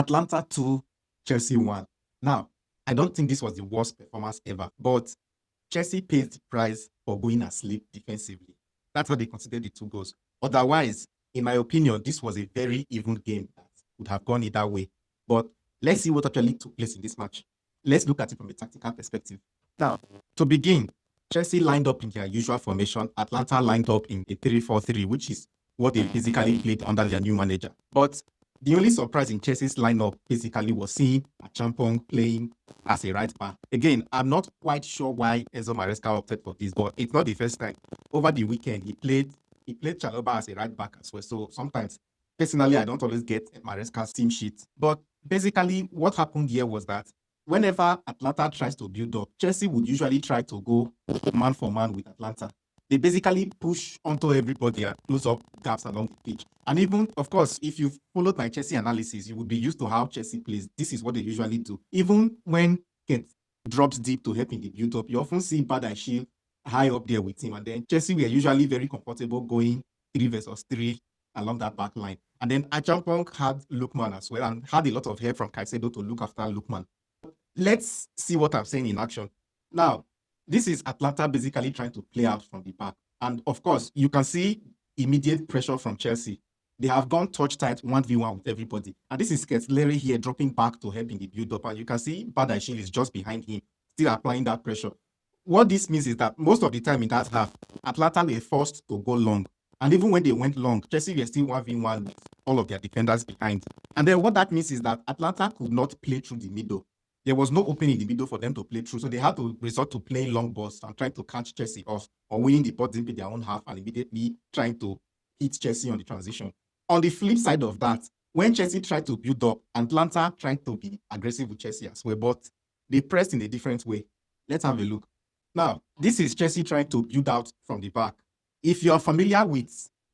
Atlanta 2, Chelsea 1. Now, I don't think this was the worst performance ever, but Chelsea paid the price for going asleep defensively. That's what they considered the two goals. Otherwise, in my opinion, this was a very even game that would have gone either way. But let's see what actually took place in this match. Let's look at it from a tactical perspective. Now, to begin, Chelsea lined up in their usual formation. Atlanta lined up in a 3-4-3, which is what they physically played under their new manager. But the only surprise in Chelsea's lineup basically was seeing Achampong playing as a right back. Again, I'm not quite sure why Enzo Maresca opted for this, but it's not the first time. Over the weekend, he played Chaloba as a right back as well. So sometimes, personally, I don't always get Maresca's team sheet. But basically, what happened here was that whenever Atlanta tries to build up, Chelsea would usually try to go man for man with Atlanta. They basically push onto everybody and close up gaps along the pitch. And even, of course, if you've followed my Chelsea analysis, you would be used to how Chelsea plays. This is what they usually do. Even when Kent drops deep to help in the build-up, you often see Badashi high up there with him. And then Chelsea were usually very comfortable going 3 versus 3 along that back line. And then Achampong had Lookman as well and had a lot of help from Caicedo to look after Lookman. Let's see what I'm saying in action. Now, this is Atlanta basically trying to play out from the back. And of course, you can see immediate pressure from Chelsea. They have gone touch tight 1v1 with everybody. And this is Ketlere here dropping back to help in the build-up. And you can see Badashi is just behind him, still applying that pressure. What this means is that most of the time in that half, Atlanta were forced to go long. And even when they went long, Chelsea were still 1v1 with all of their defenders behind. And then what that means is that Atlanta could not play through the middle. There was no opening in the middle for them to play through. So they had to resort to playing long balls and trying to catch Chelsea off or winning the ball in their own half and immediately trying to hit Chelsea on the transition. On the flip side of that, when Chelsea tried to build up, Atlanta tried to be aggressive with Chelsea as well, but they pressed in a different way. Let's have a look. Now, this is Chelsea trying to build out from the back. If you're familiar with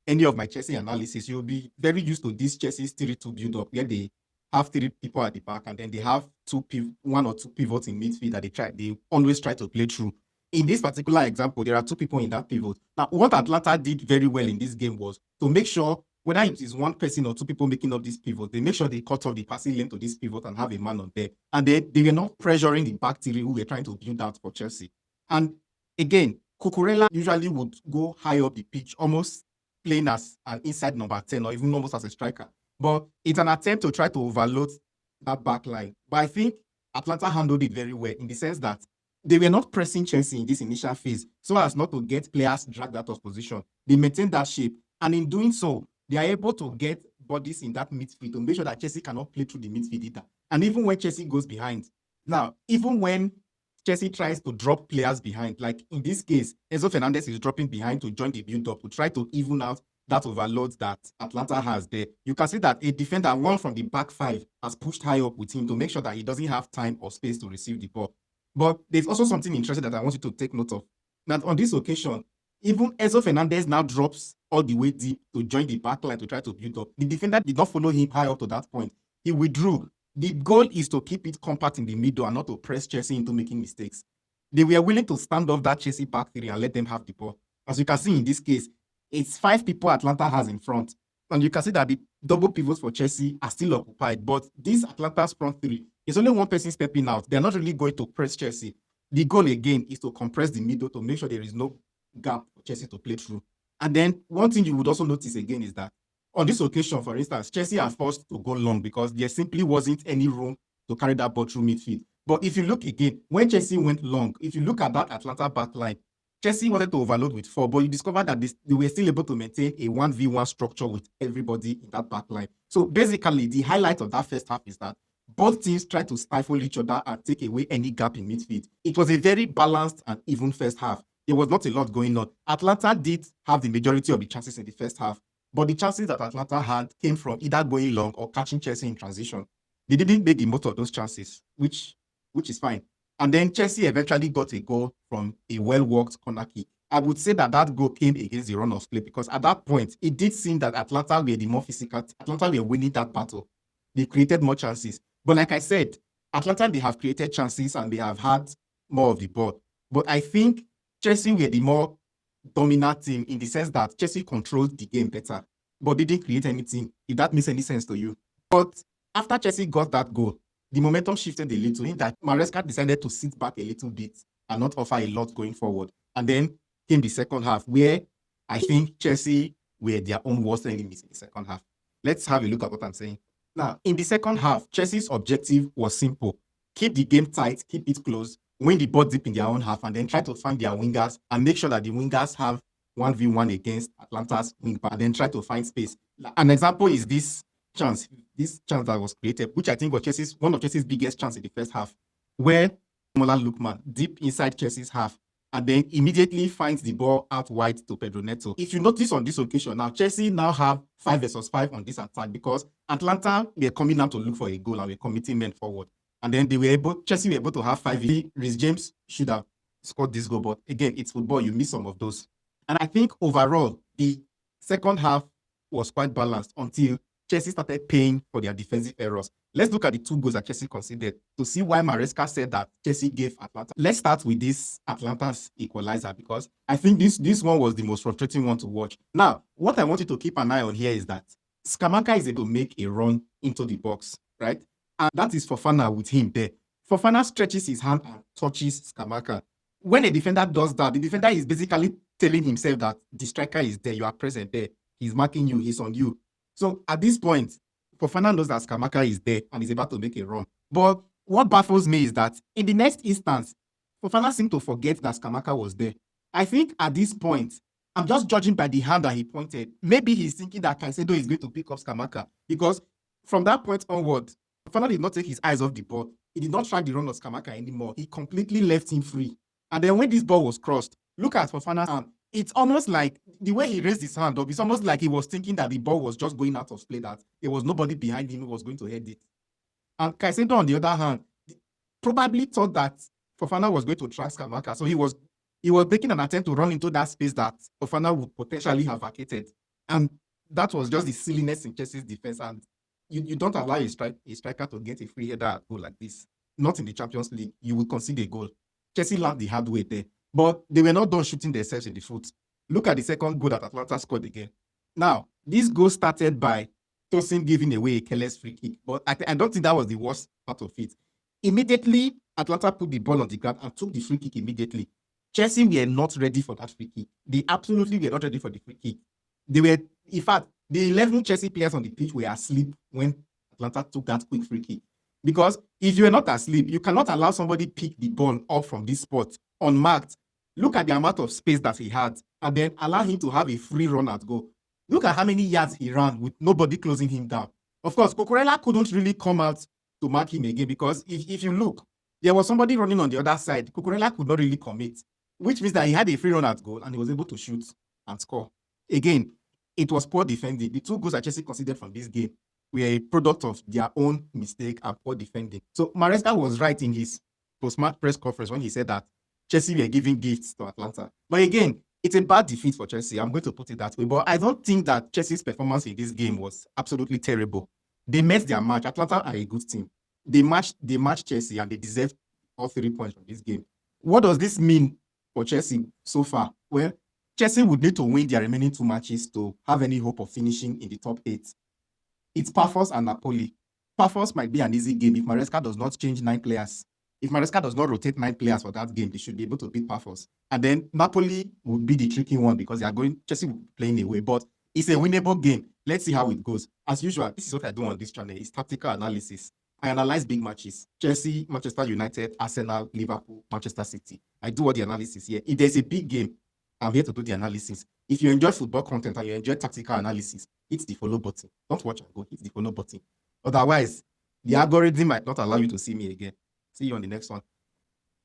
any of my Chelsea analysis, you'll be very used to this Chelsea's 3-2 build-up where they have 3 people at the back and then they have 1 or 2 pivots in midfield that they always try to play through. In this particular example, there are 2 people in that pivot. Now, what Atlanta did very well in this game was to make sure whether it is 1 person or 2 people making up this pivot, they make sure they cut off the passing lane to this pivot and have a man on there. And they were not pressuring the back 3 who were trying to build out for Chelsea. And again, Cucurella usually would go high up the pitch, almost playing as an inside number 10 or even almost as a striker. But it's an attempt to try to overload that back line. But I think Atlanta handled it very well in the sense that they were not pressing Chelsea in this initial phase so as not to get players dragged out of position. They maintained that shape. And in doing so, they are able to get bodies in that midfield to make sure that Chelsea cannot play through the midfield either. And even when Chelsea goes behind, now, even when Chelsea tries to drop players behind, like in this case, Enzo Fernandez is dropping behind to join the build-up to try to even out that overload that Atlanta has there. You can see that a defender, one from the back 5, has pushed high up with him to make sure that he doesn't have time or space to receive the ball. But there's also something interesting that I want you to take note of. That on this occasion, even Enzo Fernandez now drops all the way deep to join the back line to try to build up. The defender did not follow him high up to that point. He withdrew. The goal is to keep it compact in the middle and not to press Chelsea into making mistakes. They were willing to stand off that Chelsea back 3 and let them have the ball. As you can see in this case, it's 5 people Atlanta has in front. And you can see that the double pivots for Chelsea are still occupied. But this Atlanta's front 3, it's only one person stepping out. They're not really going to press Chelsea. The goal again is to compress the middle to make sure there is no gap for Chelsea to play through. And then one thing you would also notice again is that on this occasion, for instance, Chelsea are forced to go long because there simply wasn't any room to carry that ball through midfield. But if you look again, when Chelsea went long, if you look at that Atlanta back line, Chelsea wanted to overload with 4, but you discover that they were still able to maintain a 1v1 structure with everybody in that back line. So basically, the highlight of that first half is that both teams tried to stifle each other and take away any gap in midfield. It was a very balanced and even first half. There was not a lot going on. Atlanta did have the majority of the chances in the first half, but the chances that Atlanta had came from either going long or catching Chelsea in transition. They didn't make the most of those chances, which is fine. And then Chelsea eventually got a goal from a well-worked corner kick. I would say that goal came against the run of play because at that point, it did seem that Atlanta were the more physical. Atlanta were winning that battle. They created more chances. But like I said, Atlanta, they have created chances and they have had more of the ball. But I think Chelsea were the more dominant team in the sense that Chelsea controlled the game better, but didn't create anything, if that makes any sense to you. But After Chelsea got that goal, the momentum shifted a little in that Maresca decided to sit back a little bit and not offer a lot going forward. And then came the second half, where I think Chelsea were their own worst enemies in the second half. Let's have a look at what I'm saying. Now, in the second half, Chelsea's objective was simple: keep the game tight, keep it close, win the ball deep in their own half, and then try to find their wingers and make sure that the wingers have 1v1 against Atlanta's wing back, and then try to find space. An example is this chance that was created, which I think was one of Chelsea's biggest chances in the first half, where Mola Lookman deep inside Chelsea's half and then immediately finds the ball out wide to Pedro Neto. If you notice on this occasion, now Chelsea now have 5 versus 5 on this attack because Atlanta were coming out to look for a goal and were committing men forward. And then Chelsea were able to have 5. Reece James should have scored this goal, but again, it's football, you miss some of those. And I think overall, the second half was quite balanced until Chelsea started paying for their defensive errors. Let's look at the 2 goals that Chelsea conceded to see why Maresca said that Chelsea gave Atlanta. Let's start with this Atlanta's equalizer, because I think this one was the most frustrating one to watch. Now, what I want you to keep an eye on here is that Scamacca is able to make a run into the box, right? And that is Fofana with him there. Fofana stretches his hand and touches Scamacca. When a defender does that, the defender is basically telling himself that the striker is there, you are present there, he's marking you, he's on you. So at this point, Fofana knows that Scamacca is there and is about to make a run. But what baffles me is that in the next instance, Fofana seemed to forget that Scamacca was there. I think at this point, I'm just judging by the hand that he pointed. Maybe he's thinking that Caicedo is going to pick up Scamacca, because from that point onward, Fofana did not take his eyes off the ball. He did not track the run of Scamacca anymore. He completely left him free. And then when this ball was crossed, look at Fofana's hand. It's almost like the way he raised his hand up, it's almost like he was thinking that the ball was just going out of play, that there was nobody behind him who was going to head it. And Caicedo, on the other hand, probably thought that Fofana was going to track Scamacca. So he was making an attempt to run into that space that Fofana would potentially have vacated. And that was just the silliness in Chelsea's defense. And you don't allow a striker to get a free header at goal like this. Not in the Champions League. You will concede a goal. Chelsea learned the hard way there. But they were not done shooting themselves in the foot. Look at the second goal that Atlanta scored again. Now, this goal started by Tosin giving away a careless free kick. But I don't think that was the worst part of it. Immediately, Atlanta put the ball on the ground and took the free kick immediately. Chelsea were not ready for that free kick. They absolutely were not ready for the free kick. In fact, the 11 Chelsea players on the pitch were asleep when Atlanta took that quick free kick. Because if you are not asleep, you cannot allow somebody pick the ball up from this spot unmarked. Look at the amount of space that he had, and then allow him to have a free run at goal. Look at how many yards he ran with nobody closing him down. Of course, Cucurella couldn't really come out to mark him again, because if you look, there was somebody running on the other side. Cucurella could not really commit, which means that he had a free run at goal and he was able to shoot and score. Again, it was poor defending. The 2 goals that Chelsea considered from this game were a product of their own mistake and poor defending. So Maresca was right in his post-match press conference when he said that Chelsea were giving gifts to Atlanta. But again, it's a bad defeat for Chelsea. I'm going to put it that way. But I don't think that Chelsea's performance in this game was absolutely terrible. They met their match. Atlanta are a good team. They matched Chelsea and they deserved all 3 points from this game. What does this mean for Chelsea so far? Well, Chelsea would need to win their remaining 2 matches to have any hope of finishing in the top 8. It's Pafos and Napoli. Pafos might be an easy game if Maresca does not change 9 players. If Maresca does not rotate 9 players for that game, they should be able to beat Pafos. And then Napoli would be the tricky one, because Chelsea will be playing away. But it's a winnable game. Let's see how it goes. As usual, this is what I do on this channel. It's tactical analysis. I analyze big matches. Chelsea, Manchester United, Arsenal, Liverpool, Manchester City. I do all the analysis here. If there's a big game, I'm here to do the analysis. If you enjoy football content and you enjoy tactical analysis, hit the follow button. Don't watch and go. Hit the follow button. Otherwise, the algorithm might not allow you to see me again. See you on the next one.